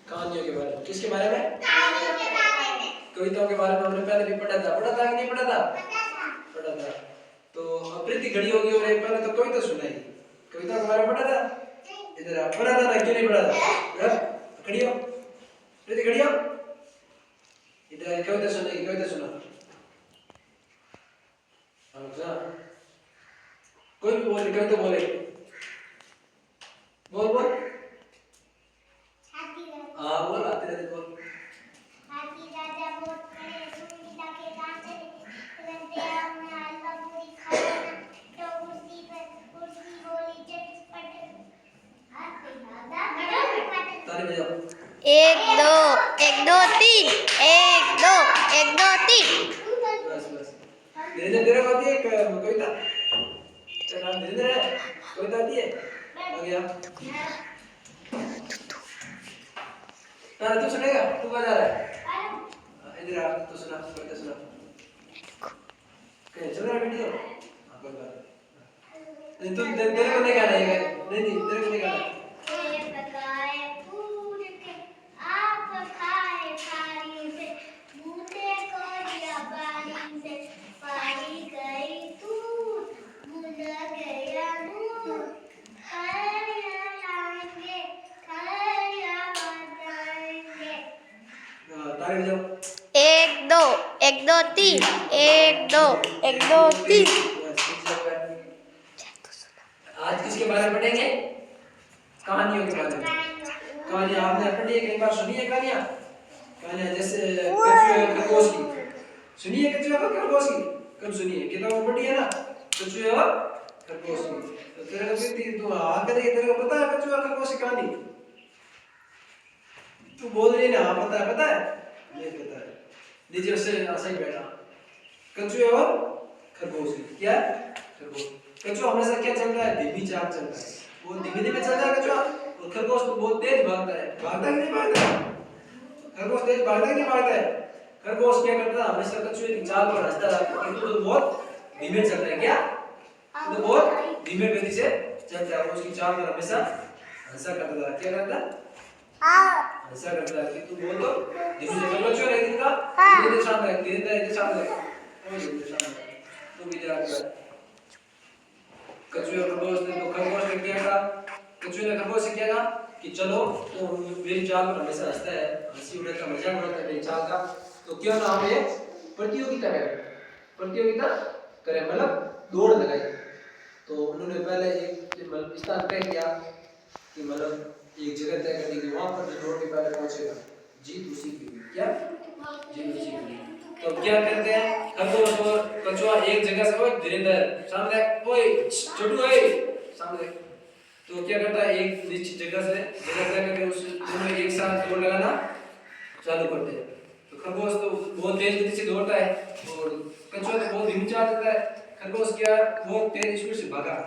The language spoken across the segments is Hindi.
कहानियों के बारे में। किसके बारे में? कहानियों के बारे में। कविताओं के बारे में हमने पहले भी पढ़ा था कि नहीं पढ़ा था? पढ़ा था। तो अप्रीति घड़ी होगी और एक पहले तो कविता सुनाई। कविता के बारे में पढ़ा था? इधर आप पढ़ा था ना, क्यों नहीं पढ़ा था? खड़ी हो प्रीति, खड़ी हो, इधर कविता सुनाई, कविता सुना। अच्छा, कोई भी बोले, कविता बोले, बोल बोल। हाँ बोल, आते रहते बोल। हाथी राजा बहुत खड़े, सुनीता के कान चले, तुरंत आग में हलवा पूरी खाना, तो कुर्सी बोली चटपट, हाथी राजा ताली बजाओ। 1 2 1 2 3 1 2 1 2 3। बस बस। धीरे आती है कविता? तेरा नाम धीरे है? कविता आती है? आ गया। तू सुनेगा? तू बजा रहा है? इधर आ, तू सुना, कविता सुना। क्या चल रहा है वीडियो? हाँ कोई बात नहीं। तू तेरे को नहीं गाना है? नहीं तेरे को नहीं गाना। ताली बजाओ। 1 2 1 2 3 1 2 1 2 3। आज किसके बारे में पढ़ेंगे? कहानियों के बारे में। कहानियां आपने पढ़ी है, कई बार सुनी है कहानियां? कहानियां जैसे कछुए और खरगोश की सुनी है? कछुए और खरगोश की कब सुनी है? किताब में पढ़ी है ना, कछुए और खरगोश की। तो तेरे को भी तू आकर तेरे को पता है कछुए और खरगोश की कहानी? तू बोल रही ना, पता है? नहीं पता है। नीचे से ऐसा ही बैठा। कछुए और खरगोश की क्या? खरगोश। कछुआ हमेशा क्या चलता है? धीमी चाल चलता है। वो धीमे चलता है कछुआ, और खरगोश तो बहुत तेज भागता है। भागता कि नहीं भागता? खरगोश तेज भागता कि नहीं भागता है? खरगोश क्या करता है? हमेशा कछुए की चाल पर हंसता रहता है। तो बहुत धीमे चलता है क्या? तो बहुत धीमे गति से चलता है। उसकी चाल पर हमेशा हंसा करता है। क्या करता है? ऐसा करता है कि तू बोल तो धीरे से कछुआ रह दिखा, धीरे शांत रह, धीरे शांत रह, और धीरे शांत रह। तो भी जाता है। कछुए और खरगोश ने तो खरगोश ने क्या कहा? कछुए ने खरगोश से क्या कहा कि चलो, तो मेरी चाल पर हमेशा हंसता है, हंसी उड़ाता है, मजाक उड़ाता है मेरी चाल का, तो क्यों ना हम एक प्रतियोगिता करें, मतलब दौड़ लगाई। तो उन्होंने पहले एक मतलब स्थान तय किया कि मतलब एक जगह तय करनी कि वहां पर जो दौड़ के पहले पहुंचेगा जीत उसी की हुई। क्या? जीत उसी की हुई। तो क्या करते हैं? खरगोश और कछुआ एक जगह से, ओए धीरे सामने, ओए छोटू ओए सामने। तो क्या करता है? एक निश्चित जगह तय करके उस दोनों एक साथ दौड़ लगाना चालू करते हैं। तो खरगोश तो बहुत तेज गति से दौड़ता है और कछुआ तो बहुत धीमी चाल चलता है। खरगोश क्या बहुत तेज स्पीड से भागा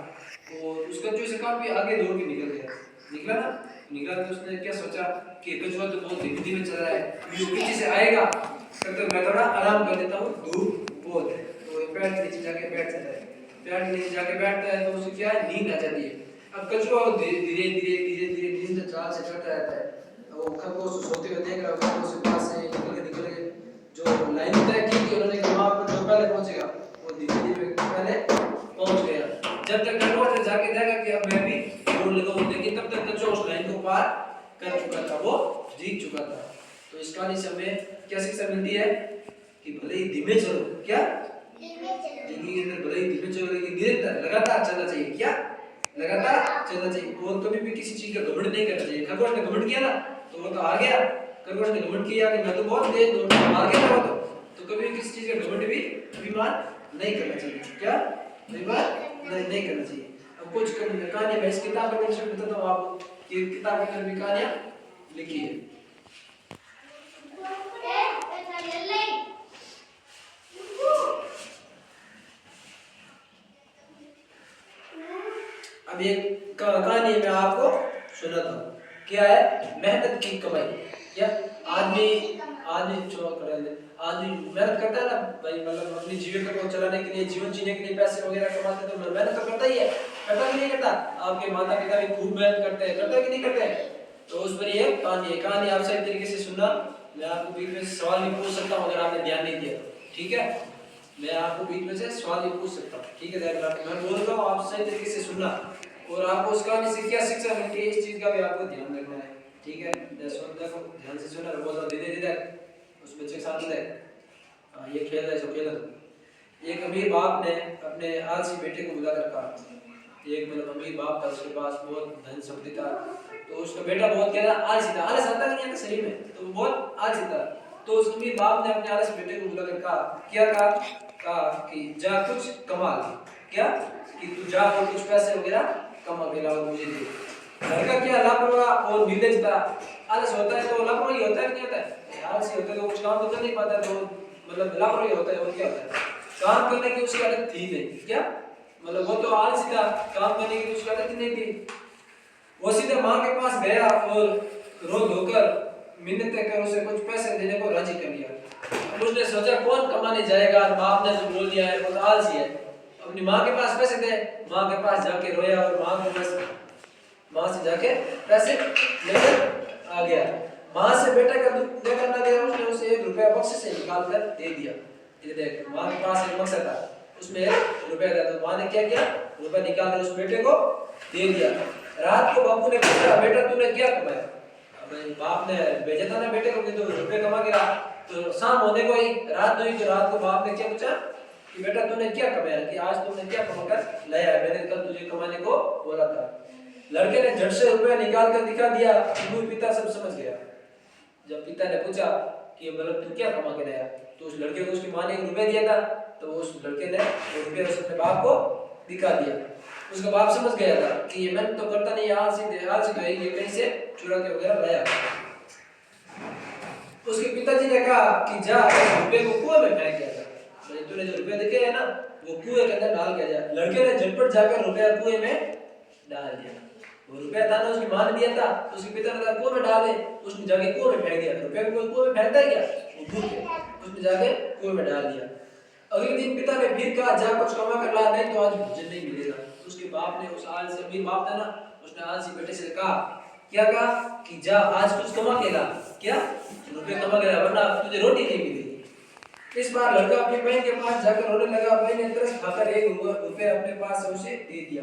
और उस कछुए से काफी आगे दौड़ के निकला ना। तो उसने क्या सोचा कि कछुआ तो बहुत धीमे चल रहा है, ये पीछे से आएगा, तब तक मैं थोड़ा आराम कर लेता हूँ, धूप बहुत है। तो पेड़ के नीचे जाके बैठ जाता है। पेड़ के नीचे जाके बैठता है तो उसे क्या है? नींद आ जाती है। अब कछुआ धीरे नींद चाल से चढ़ता रहता है। वो खरगोश सोते हुए देख रहा है, खरगोश के पास से निकल के जो लाइन तय की थी उन्होंने कि वहां पर जो पहले पहुंचेगा वो धीरे पहले पहुंच गया। जब तक खरगोश ने जाके देखा कि अब मैं भी दौड़ लगाऊं, लेकिन तब तक कछुआ उस लाइन को पार कर चुका था, वो जीत चुका था। तो इस कहानी से हमें क्या शिक्षा मिलती है कि भले ही धीमे चलो, क्या जिंदगी के अंदर भले ही धीमे चलो, लेकिन निरंतर लगातार चलना चाहिए। क्या? लगातार चलना चाहिए और कभी भी किसी चीज का घमंड नहीं करना चाहिए। खरगोश ने घमंड किया ना तो वो तो आ गया। खरगोश ने घमंड किया कि मैं तो बहुत तेज दौड़ता हूं, आ गया वो तो कभी भी किसी चीज का घमंड भी अभिमान नहीं करना चाहिए। क्या? अभिमान नहीं करना चाहिए। अब कुछ कहानियां मैं इस किताब में से बताता हूं आपको कि किताब के अंदर भी कहानियां लिखी है। अब ये कहानी मैं आपको सुनाता हूँ। क्या है? मेहनत की कमाई। क्या? आदमी मेहनत करता है ना भाई, मतलब अपनी जीविका को चलाने के लिए, जीवन जीने के लिए पैसे वगैरह कमाते तो मेहनत तो करता ही है। करता कि नहीं करता? आपके माता पिता भी खूब मेहनत करते हैं, करते कि नहीं करते? तो उस पर ये कहानी आप सही तरीके से सुनना। मैं आपको बीच में से सवाल भी पूछ सकता हूँ अगर आपने ध्यान नहीं दिया तो, ठीक है। मैं आपको बीच में से सवाल भी पूछ सकता हूँ, ठीक है। मैं बोल रहा हूँ, आप सही तरीके से सुनना और आपको उस कहानी से क्या शिक्षा मिलती है इस चीज का भी आपको ध्यान रखना है, ठीक है। देखो ध्यान से सुनना, बहुत धीरे धीरे उस बच्चे के साथ में ये खेल रहे जो खेला। एक अमीर बाप ने अपने आलसी बेटे को बुलाकर कहा, एक मतलब अमीर बाप था, उसके पास बहुत धन संपत्ति था, तो उसका बेटा बहुत क्या था, आलसी था। आलस आता नहीं है शरीर में, तो वो बहुत आलसी था। तो उस अमीर बाप ने अपने आलसी बेटे को बुलाकर कहा, क्या कहा कि जा कुछ कमा ले, क्या कि तू जा और कुछ पैसे वगैरह कमा के लाओ मुझे दे। लड़का क्या लापरवाह और निर्लज था। आलस होता है तो लापरवाही होता है, नहीं होता है, आलसी होता है तो कुछ काम तो कर नहीं पाता, तो मतलब लापरवाही होता है। और क्या होता है, काम करने की उसकी आदत थी नहीं, क्या मतलब वो तो आलसी था, काम करने की उसकी आदत ही नहीं थी। वो सीधे माँ के पास गया और रो धोकर मिन्नतें कर उसे कुछ पैसे देने को राजी कर लिया। अब उसने सोचा कौन कमाने जाएगा, बाप ने जो बोल दिया है वो तो आलसी है, अपनी माँ के पास पैसे दे। माँ के पास जाके रोया और माँ से जाके पैसे लेकर आ गया। माँ से बेटे का दुख देखकर ना गया, उसने उसे 1 रुपया बक्से से निकाल कर दे दिया। ये देख, माँ के पास एक बक्सा था, उसमें 1 रुपया था, तो माँ ने क्या किया, रुपया निकाल कर उस बेटे को दे दिया। रात को बापू ने पूछा, बेटा तूने क्या कमाया? अब बाप ने भेजा था ना बेटे को कि तू रुपये कमा के ला। तो शाम होने को ही रात हुई, तो रात को बाप ने क्या पूछा कि बेटा तूने क्या कमाया, कि आज तुमने क्या कमाकर लाया है, मैंने कल तुझे कमाने को बोला था। लड़के ने झट से रुपया निकाल कर दिखा दिया। पिता सब समझ गया। जब पिता ने पूछा कि मतलब तू क्या कमा के लाया, तो उस लड़के को उसकी माँ ने 1 रुपया दिया था, तो उस लड़के ने वो रुपया उसके बाप को दिखा दिया। उसका बाप समझ गया था कि ये मैं तो करता नहीं, आलसी तो है, ये कहीं से चुरा के वगैरह लाया। उसके पिताजी ने कहा कि जा रुपये को कुएं में फेंक दिया था, भाई तूने जो रुपये देखे है ना वो कुएं के अंदर डाल के जा। लड़के ने झटपट जाकर रुपया कुएं में डाल दिया। वो रुपया था ना उसकी माँ ने दिया था, तो उसके पिता ने कहा कुएं में डाल दे, उसने जाके कुएं में फेंक दिया। रुपया को कुएं में फेंकता है क्या, वो भूल गया, उसने जाके कुएं में डाल दिया। अगले दिन पिता ने फिर कहा जा कुछ कमा कर ला, नहीं तो आज भोजन नहीं मिलेगा। तो उसके बाप ने उस आलसी अमीर बाप था ना, उसने आलसी बेटे से कहा, क्या कहा कि जा आज कुछ कमा के ला, क्या रुपये कमा के ला, वरना तुझे रोटी नहीं मिलेगी। इस बार लड़का अपनी बहन के पास जाकर रोने लगा। बहन ने तरस खाकर 1 रुपया अपने पास से उसे दे दिया।